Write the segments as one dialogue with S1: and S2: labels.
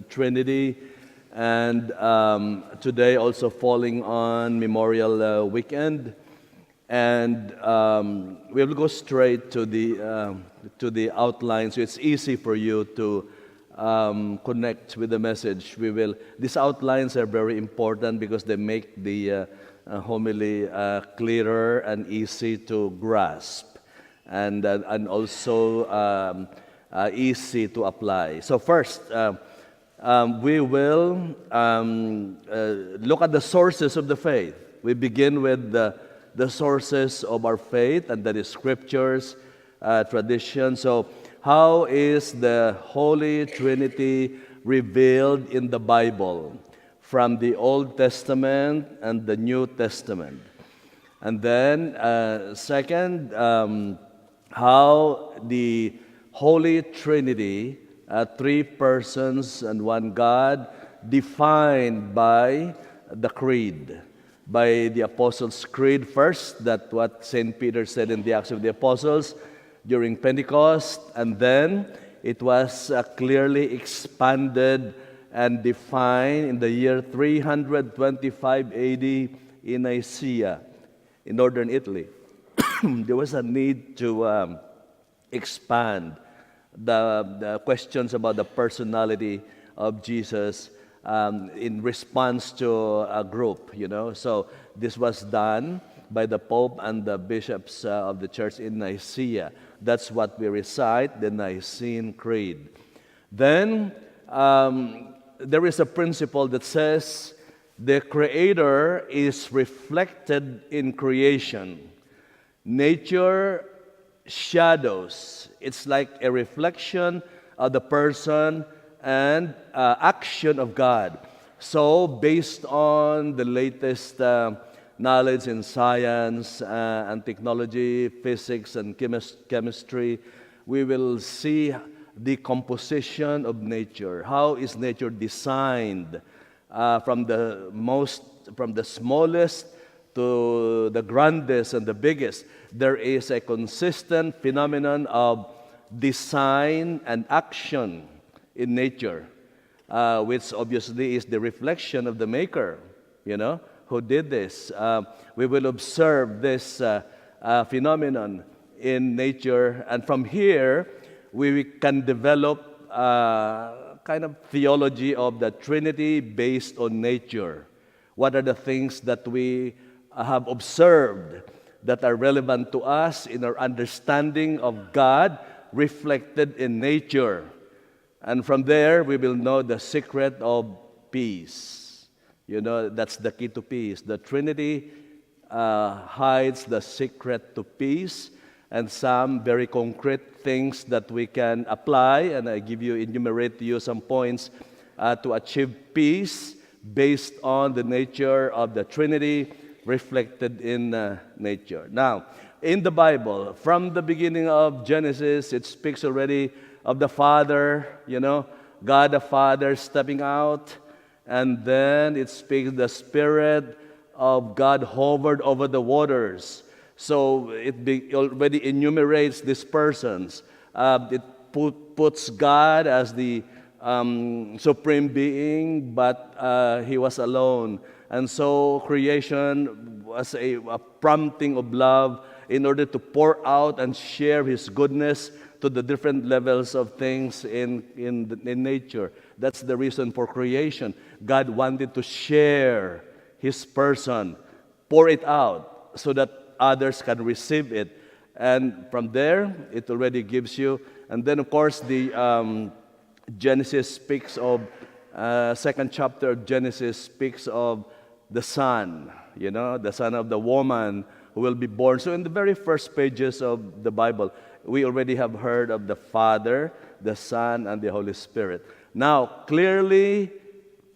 S1: Trinity, and today also falling on Memorial Weekend, and we will go straight to the outline, so it's easy for you to connect with the message. These outlines are very important because they make the homily clearer and easy to grasp, and also easy to apply. So first, we will look at the sources of the faith. We begin with the sources of our faith, and that is scriptures, tradition. So how is the Holy Trinity revealed in the Bible from the Old Testament and the New Testament? And then second, how the Holy Trinity, three persons and one God, defined by the Creed, by the Apostles' Creed first, that's what St. Peter said in the Acts of the Apostles during Pentecost, and then it was clearly expanded and defined in the year 325 AD in Nicaea, in northern Italy. There was a need to expand the questions about the personality of Jesus in response to a group, So this was done by the Pope and the bishops of the church in Nicaea. That's what we recite, the Nicene Creed. Then there is a principle that says the Creator is reflected in creation. Nature shadows. It's like a reflection of the person and action of God. So, based on the latest knowledge in science and technology, physics and chemistry, we will see the composition of nature. How is nature designed from the smallest to the grandest and the biggest? There is a consistent phenomenon of design and action in nature, which obviously is the reflection of the Maker, who did this. We will observe this phenomenon in nature, and from here, we can develop kind of theology of the Trinity based on nature. What are the things that we have observed that are relevant to us in our understanding of God reflected in nature? And from there, we will know the secret of peace. That's the key to peace. The Trinity hides the secret to peace, and some very concrete things that we can apply, and I enumerate to you some points to achieve peace based on the nature of the Trinity reflected in nature. Now, in the Bible, from the beginning of Genesis, it speaks already of the Father, God the Father stepping out, and then it speaks the Spirit of God hovered over the waters. So it already enumerates these persons. It puts God as the supreme being, but he was alone. And so creation was a prompting of love in order to pour out and share His goodness to the different levels of things in nature. That's the reason for creation. God wanted to share His person, pour it out so that others can receive it. And from there, it already gives you. And then, of course, the Genesis speaks of, second chapter of Genesis speaks of the Son, the Son of the woman who will be born. So in the very first pages of the Bible, we already have heard of the Father, the Son, and the Holy Spirit. Now, clearly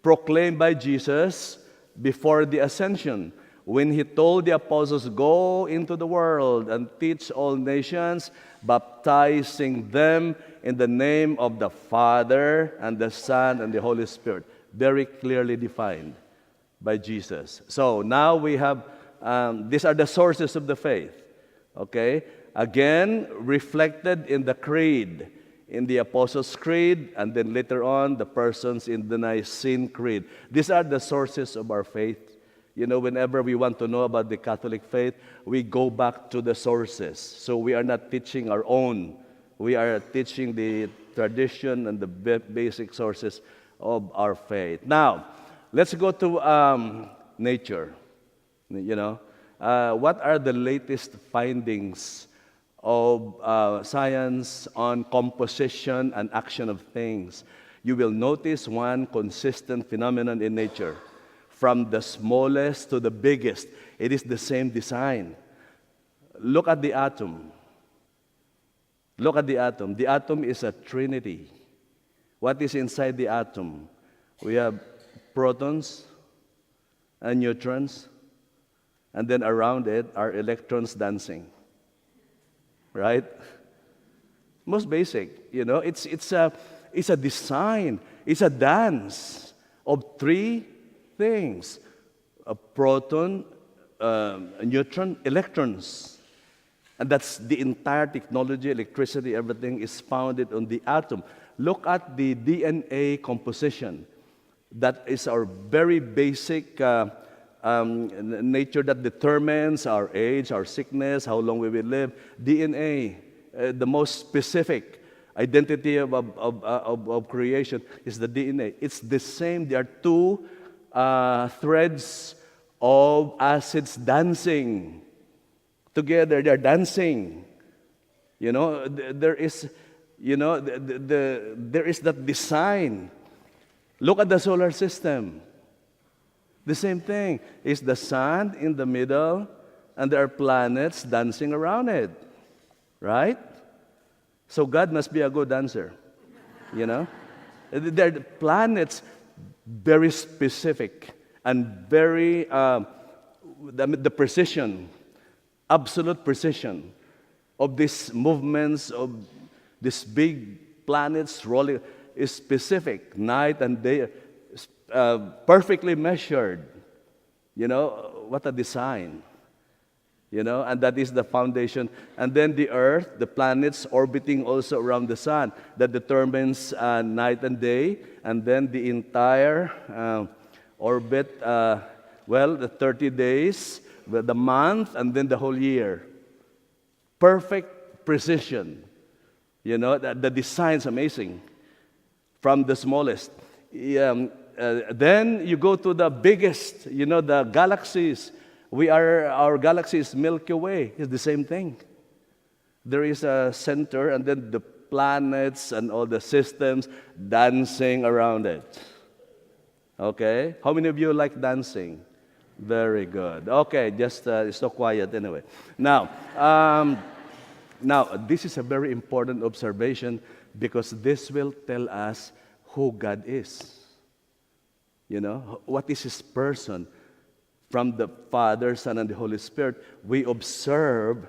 S1: proclaimed by Jesus before the ascension, when He told the apostles, "Go into the world and teach all nations, baptizing them in the name of the Father and the Son and the Holy Spirit." Very clearly defined by Jesus. So now we have, these are the sources of the faith, okay? Again, reflected in the Creed, in the Apostles' Creed, and then later on, the persons in the Nicene Creed. These are the sources of our faith. You know, whenever we want to know about the Catholic faith, we go back to the sources. So we are not teaching our own. We are teaching the tradition and the basic sources of our faith. Now, let's go to nature. You know, what are the latest findings of science on composition and action of things? You will notice one consistent phenomenon in nature. From the smallest to the biggest, it is the same design. Look at the atom. Look at the atom. The atom is a trinity. What is inside the atom? We have protons and neutrons, and then around it are electrons dancing. Right? Most basic, you know, it's a design, it's a dance of three things: a proton, a neutron, electrons. And that's the entire technology, electricity, everything is founded on the atom. Look at the DNA composition. That is our very basic nature that determines our age, our sickness, how long we will live. DNA, the most specific identity of creation is the DNA. It's the same. There are two threads of acids dancing together. They're dancing. You know, there is, you know, there is that design. Look at the solar system. The same thing. It's the sun in the middle, and there are planets dancing around it. Right? So God must be a good dancer. You know? There are planets very specific and very, the precision, absolute precision of these movements of these big planets rolling is specific, night and day, perfectly measured. You know, what a design. You know, and that is the foundation. And then the earth, the planets orbiting also around the sun, that determines night and day, and then the entire orbit, the 30 days, the month, and then the whole year. Perfect precision. You know, the design's amazing. From the smallest. Then you go to the biggest, you know, the galaxies. Our galaxy is Milky Way. It's the same thing. There is a center, and then the planets and all the systems dancing around it. Okay? How many of you like dancing? Very good. Okay, just it's so quiet anyway. Now, this is a very important observation because this will tell us who God is. You know, what is His person? From the Father, Son, and the Holy Spirit, we observe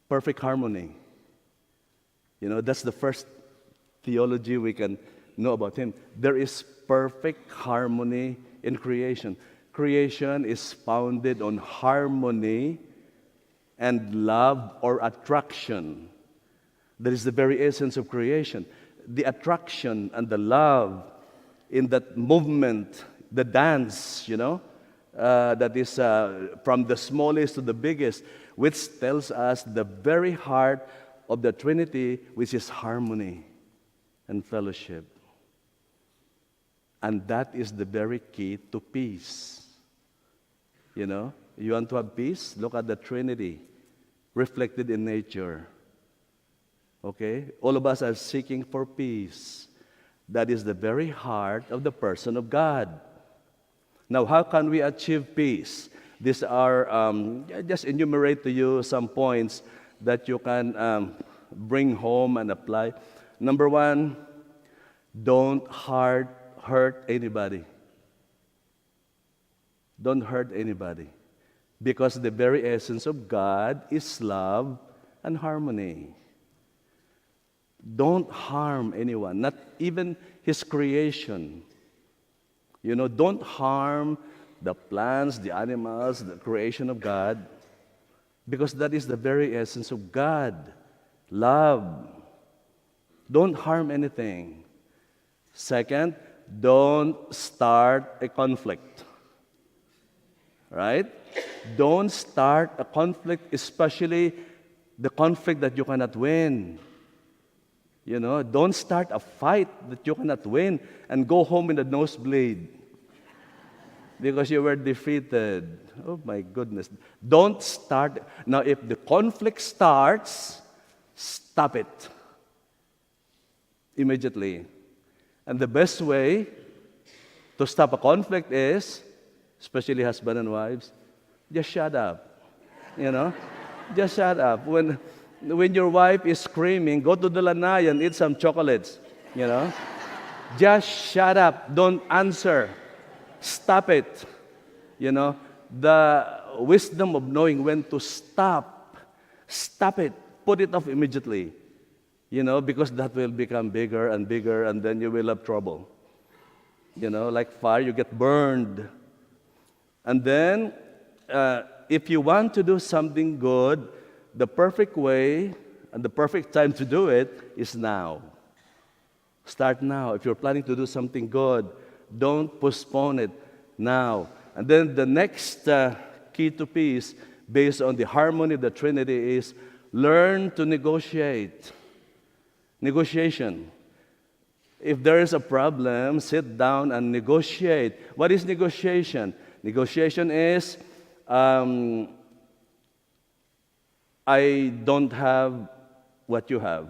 S1: perfect harmony. You know, that's the first theology we can know about Him. There is perfect harmony in creation. Creation is founded on harmony and love or attraction. That is the very essence of creation. The attraction and the love in that movement, the dance, you know, that is from the smallest to the biggest, which tells us the very heart of the Trinity, which is harmony and fellowship. And that is the very key to peace. You know, you want to have peace? Look at the Trinity reflected in nature. Okay? All of us are seeking for peace. That is the very heart of the person of God. Now, how can we achieve peace? These are, just enumerate to you some points that you can bring home and apply. Number one, don't hurt anybody. Don't hurt anybody. Because the very essence of God is love and harmony. Don't harm anyone, not even His creation. You know, don't harm the plants, the animals, the creation of God, because that is the very essence of God. Love. Don't harm anything. Second, don't start a conflict. Right? Don't start a conflict, especially the conflict that you cannot win. Don't start a fight that you cannot win and go home in the nosebleed because you were defeated. Oh my goodness. Don't start. Now, if the conflict starts, stop it immediately. And the best way to stop a conflict is, especially husband and wives, just shut up. Just shut up. When your wife is screaming, go to the lanai and eat some chocolates. Just shut up. Don't answer. Stop it. The wisdom of knowing when to stop. Stop it. Put it off immediately. Because that will become bigger and bigger, and then you will have trouble. Like fire, you get burned. And then, if you want to do something good, the perfect way and the perfect time to do it is now. Start now. If you're planning to do something good, don't postpone it now. And then the next key to peace, based on the harmony of the Trinity, is learn to negotiate. Negotiation. If there is a problem, sit down and negotiate. What is negotiation? Negotiation is, I don't have what you have,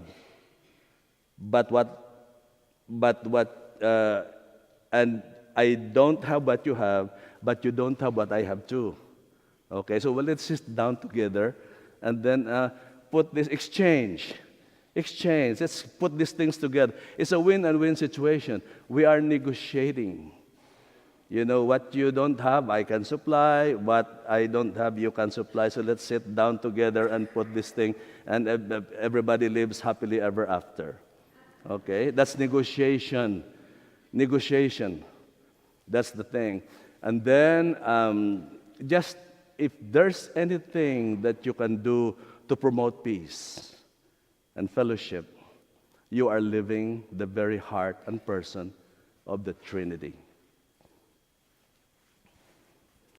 S1: and I don't have what you have, but you don't have what I have too. Okay, so let's sit down together, and then put this exchange. Let's put these things together. It's a win and win situation. We are negotiating. What you don't have, I can supply. What I don't have, you can supply. So let's sit down together and put this thing, and everybody lives happily ever after. Okay? That's negotiation. Negotiation. That's the thing. And then, just if there's anything that you can do to promote peace and fellowship, you are living the very heart and person of the Trinity.